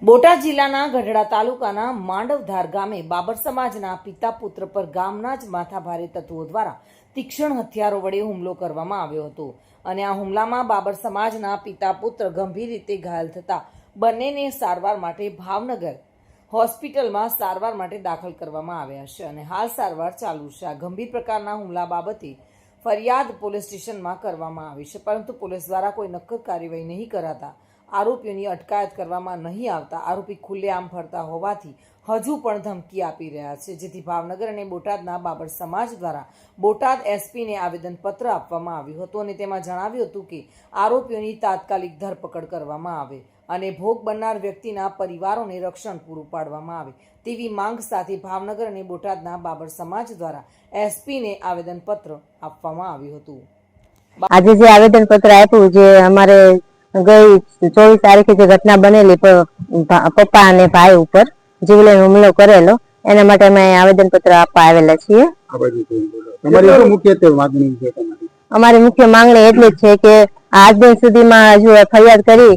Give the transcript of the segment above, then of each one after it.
બોટાદ જિલ્લાના ગઢડા તાલુકાના માંડવધાર ગામે બાબર સમાજના પિતા પુત્ર પર ગામના જ માથાભારે તત્વો દ્વારા તીક્ષ્ણ હથિયારો વડે હુમલો કરવામાં આવ્યો હતો અને આ હુમલામાં બાબર સમાજના પિતા પુત્ર ગંભીર રીતે ઘાયલ થતા બંનેને સારવાર માટે ભાવનગર હોસ્પિટલમાં સારવાર માટે દાખલ કરવામાં આવ્યા છે અને હાલ સારવાર ચાલુ છે। આ ગંભીર પ્રકારના હુમલા બાબતે ફરિયાદ પોલીસ સ્ટેશનમાં કરવામાં આવી છે, પરંતુ પોલીસ દ્વારા કોઈ નક્કર કાર્યવાહી નહીં કરાતા આરોપીઓની અટકાયત કરવામાં નહીં આવતા આરોપી ખુલ્લેઆમ ફરતા હોવાથી હજુ પણ ધમકી આપી રહ્યા છે, જેથી ભાવનગર અને બોટાદના બાબર સમાજ દ્વારા બોટાદ એસપીને આવેદનપત્ર આપવામાં આવ્યું હતું અને તેમાં જણાવ્યું હતું કે આરોપીઓની તાત્કાલિક ધરપકડ કરવામાં આવે અને ભોગ બનનાર વ્યક્તિના પરિવારોને રક્ષણ પૂરું પાડવામાં આવે તેવી માંગ સાથે ભાવનગર અને બોટાદના બાબર સમાજ દ્વારા એસપીને આવેદનપત્ર આપવામાં આવ્યું હતું। આજે જે આવેદનપત્ર આપ્યું, જે અમારે ગઈ 24 તારીખે જે ઘટના બનેલી પપ્પા અને ભાઈ ઉપર જીવલેણ હુમલો કરેલો, એના માટે અમે આવેદનપત્ર આપવા આવેલા છીએ। અમારી મુખ્ય માંગણી એટલી જ છે કે આજ દિન સુધીમાં હજુ ફરિયાદ કરી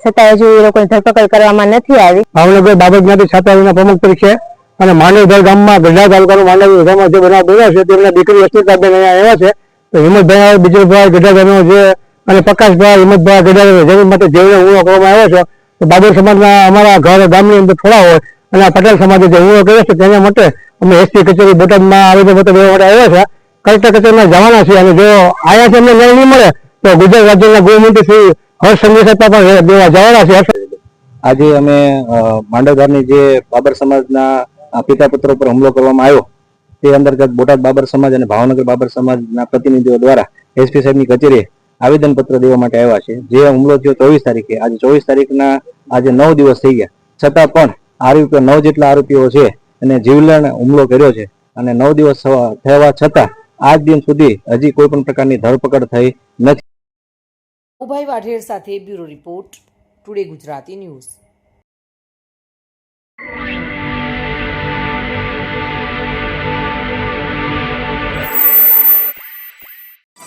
છતાં હજુ એ લોકોની ધરપકડ કરવામાં નથી આવી। ભાવનગર બાબતમાંથી છાત્રાલયના પ્રમુખ તરીકે અને માંડવધાર ગામમાં ગઢડા તાલુકાનું માંડવ ગામમાં જે બનાવ બન્યો છે તેમના દીકરી અસ્મિતાબેન અહીંયા આવ્યા છે, તો હિંમતભાઈ બીજલભાઈ ગઢડાનો જે અને પ્રકાશભાઈ હિંમતભાઈ ગઢડા જમીન માટે જેવડે હુમલો કરવામાં આવ્યો છે, તો બાબર સમાજના અમારા ઘર ગામની અંદર થોડા હોય અને આ પટેલ સમાજે જે હુમલો કર્યો છે તેના માટે અમે એસપી કચેરી બોટાદમાં આવેદનપત્ર દેવા માટે આવ્યા છે। કલેક્ટર કચેરીમાં જવાના છીએ અને જો આયાથી અમને ન્યાય નહીં મળે તો ગુજરાત રાજ્યના ગૃહમંત્રી શ્રી હર્ષ સંઘવી પણ દેવા જવાના છે। આજે અમે માંડવધારની જે બાબર સમાજના પિતા પુત્રો પર હુમલો કરવામાં આવ્યો તે અંતર્ગત બોટાદ બાબર સમાજ અને ભાવનગર બાબર સમાજના પ્રતિનિધિઓ દ્વારા એસપી સાહેબની કચેરીએ આવેદનપત્ર દેવા માટે આવ્યા છે। જે હુમલો થયો 24 તારીખે, આજે 24 તારીખના આજે 9 દિવસ થઈ ગયા, છતાં પણ આરોપીઓ 9 જેટલા આરોપીઓ છે અને જીવલેણ હુમલો કર્યો છે અને 9 દિવસ થવા છતાં આજ દિન સુધી હજી કોઈ પણ પ્રકારની ધરપકડ થઈ નથી। ઉભાઈ વાઢેર સાથે bureau report, today Gujarati news.